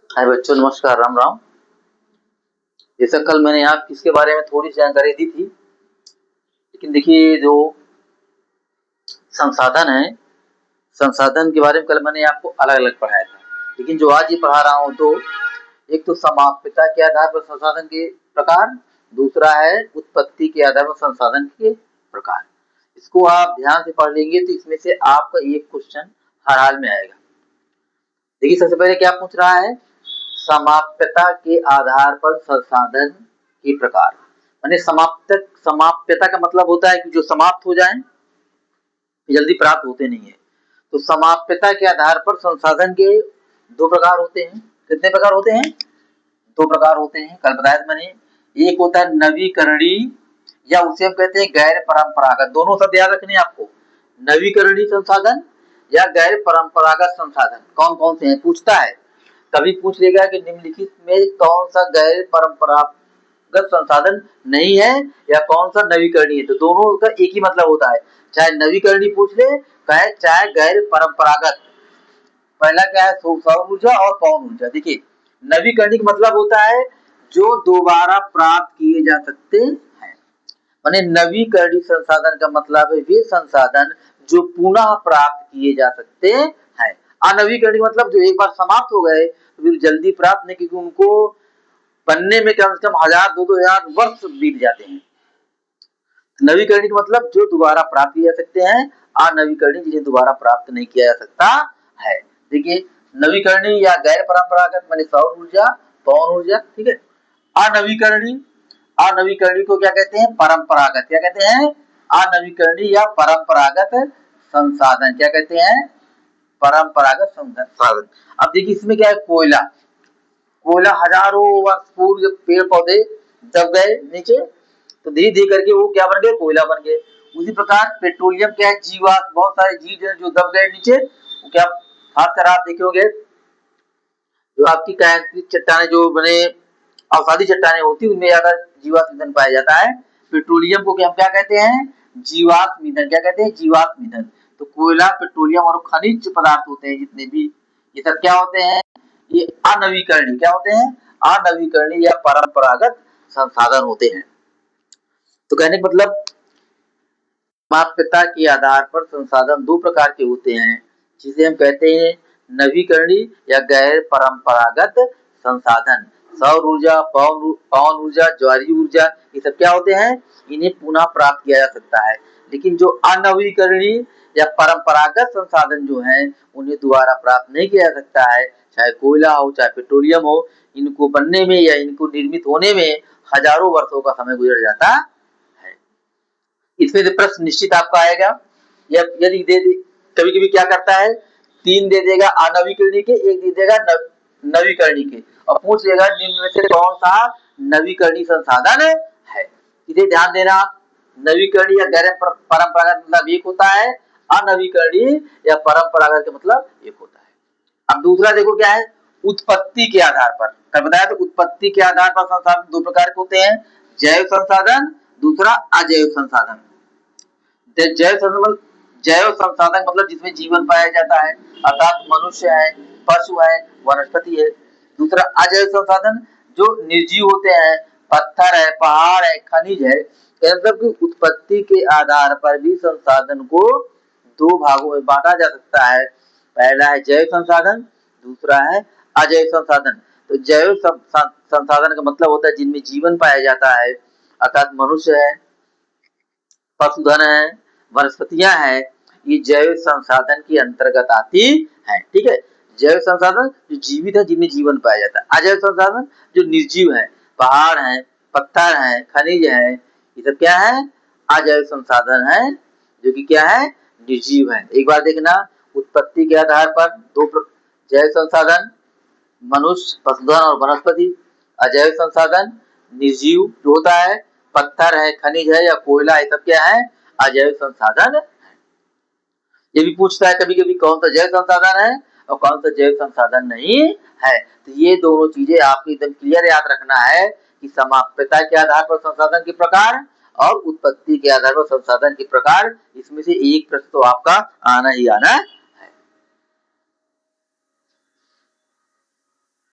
हाय बच्चों, नमस्कार, राम राम। जैसा कल मैंने आप किसके बारे में थोड़ी सी जानकारी दी थी, लेकिन देखिए जो संसाधन है, संसाधन के बारे में कल मैंने आपको अलग अलग पढ़ाया था। लेकिन जो आज ये पढ़ा रहा हूँ तो एक तो समाप्यता के आधार पर संसाधन के प्रकार, दूसरा है उत्पत्ति के आधार पर संसाधन के प्रकार। इसको आप ध्यान से पढ़ लेंगे तो इसमें से आपका एक क्वेश्चन हर हाल में आएगा। देखिए सबसे पहले क्या पूछ रहा है, समाप्यता के आधार पर संसाधन के प्रकार। माने समाप्यता का मतलब होता है कि जो समाप्त हो जाए, जल्दी प्राप्त होते नहीं है। तो समाप्यता के आधार पर संसाधन के दो प्रकार होते हैं। कितने प्रकार होते हैं? दो प्रकार होते हैं, कल बताया था मैंने। एक होता है नवीकरणीय, या उसे हम कहते हैं गैर परंपरागत। दोनों शब्द याद रखने हैं आपको, नवीकरणीय संसाधन या गैर परंपरागत संसाधन। कौन कौन से हैं पूछता है, कभी पूछ लेगा कि निम्नलिखित में कौन सा गैर परंपरागत संसाधन नहीं है या कौन सा नवीकरणीय है। तो दोनों का एक ही मतलब होता है, चाहे नवीकरणीय पूछ ले चाहे गैर परंपरागत। पहला क्या है, सौर ऊर्जा और पवन ऊर्जा। देखिए नवीकरणीय का मतलब होता है जो दोबारा प्राप्त किए जा सकते हैं। माने नवीकरणीय संसाधन का मतलब है वे संसाधन जो पुनः प्राप्त किए जा सकते हैं। अनवीकरणीय मतलब जो एक बार समाप्त हो गए तो फिर जल्दी प्राप्त नहीं, क्योंकि उनको बनने में कम से कम 1000-2000 वर्ष बीत जाते हैं। नवीकरणीय मतलब जो दोबारा प्राप्त किए जा सकते हैं, अनवीकरणीय जिन्हें दोबारा प्राप्त नहीं किया जा सकता है। देखिए नवीकरणीय या गैर परंपरागत माने सौर ऊर्जा, पवन ऊर्जा, ठीक है। अनवीकरणीय, अनवीकरणीय को क्या कहते हैं, परंपरागत। क्या कहते हैं, अनवीकरणीय या परंपरागत संसाधन। क्या कहते हैं, परंपरागत संसाधन। अब देखिए इसमें क्या है, कोयला। कोयला हजारों वर्ष पूर्व जब पेड़ पौधे दब गए नीचे तो धीरे धीरे करके वो क्या बन गए, कोयला बन गए। उसी प्रकार पेट्रोलियम क्या है, जीवाश्म, बहुत सारे जीव जो दब गए नीचे, वो क्या, खासकर आप देखे होंगे जो आपकी कायांतरिक चट्टाने जो बने अवसादी चट्टाने होती है, उनमें ज्यादा जीवाश्म ईंधन पाया जाता है। पेट्रोलियम को हम क्या कहते हैं, जीवाश्म ईंधन। क्या कहते हैं, जीवाश्म ईंधन। तो कोयला, पेट्रोलियम और खनिज पदार्थ होते हैं जितने भी, ये सब क्या होते हैं, ये अनवीकरणीय। क्या होते हैं, अनवीकरणीय या परंपरागत संसाधन होते हैं। तो कहने का मतलब समाप्यता के आधार पर संसाधन दो प्रकार के होते हैं, जिसे हम कहते हैं नवीकरणीय या गैर परंपरागत संसाधन। सौर ऊर्जा, पवन ऊर्जा, ज्वारीय ऊर्जा, ये सब क्या होते हैं, इन्हें पुनः प्राप्त किया जा सकता है। लेकिन जो अनवीकरणीय या परंपरागत संसाधन जो हैं, उन्हें दोबारा प्राप्त नहीं किया जा सकता है। चाहे कोयला हो, चाहे पेट्रोलियम हो, इनको बनने में या इनको निर्मित होने में हजारों वर्षों का समय गुजर जाता है। इसमें से प्रश्न निश्चित आपका आएगा, या यदि दे कभी कभी क्या करता है, 3 दे देगा अनवीकरणीय के, 1 दे देगा नवीकरणीय के, और पूछ लेगा निम्न में से कौन सा नवीकरणीय संसाधन है। इसे ध्यान देना, नवीकरणीय या गैर परंपरागत मतलब एक होता है, अनवीकरणीय या परंपरागत का मतलब एक होता है। अब दूसरा देखो क्या है, उत्पत्ति के आधार पर। कल बताया तो उत्पत्ति के आधार पर संसाधन दो प्रकार के होते हैं, जैव संसाधन, दूसरा अजैव संसाधन। जैव संसाधन मतलब जिसमें जीवन पाया जाता है, अर्थात मनुष्य है, पशु है, वनस्पति है। दूसरा अजैव संसाधन जो निर्जीव होते हैं, पत्थर है, पहाड़ है, खनिज है। मतलब की उत्पत्ति के आधार पर भी संसाधन को दो भागों में बांटा जा सकता है। पहला है जैव संसाधन, दूसरा है अजैव संसाधन। तो जैव संसाधन का मतलब होता है जिनमें जीवन पाया जाता है, अर्थात मनुष्य है, पशुधन है, वनस्पतियां हैं, ये जैव संसाधन के अंतर्गत आती है। ठीक है, जैव संसाधन जो जीवित है, जिनमें जीवन पाया जाता है। अजैव संसाधन जो निर्जीव है, पहाड़ है, पत्थर है, खनिज है, ये सब क्या है, अजैव संसाधन है, जो कि क्या है, निर्जीव है। एक बार देखना, उत्पत्ति के आधार पर दो जैव संसाधन, मनुष्य, पशुधन और वनस्पति। अजैव संसाधन निर्जीव जो होता है, पत्थर है, खनिज है या कोयला, ये सब क्या है, अजैव संसाधन। ये भी पूछता है कभी कभी कौन सा जैव संसाधन है और कौन सा जैव संसाधन नहीं है। तो ये दोनों चीजें आपको एकदम क्लियर याद रखना है कि समाप्यता के आधार पर संसाधन के प्रकार और उत्पत्ति के आधार पर संसाधन के प्रकार, इसमें से एक प्रश्न तो आपका आना ही आना है।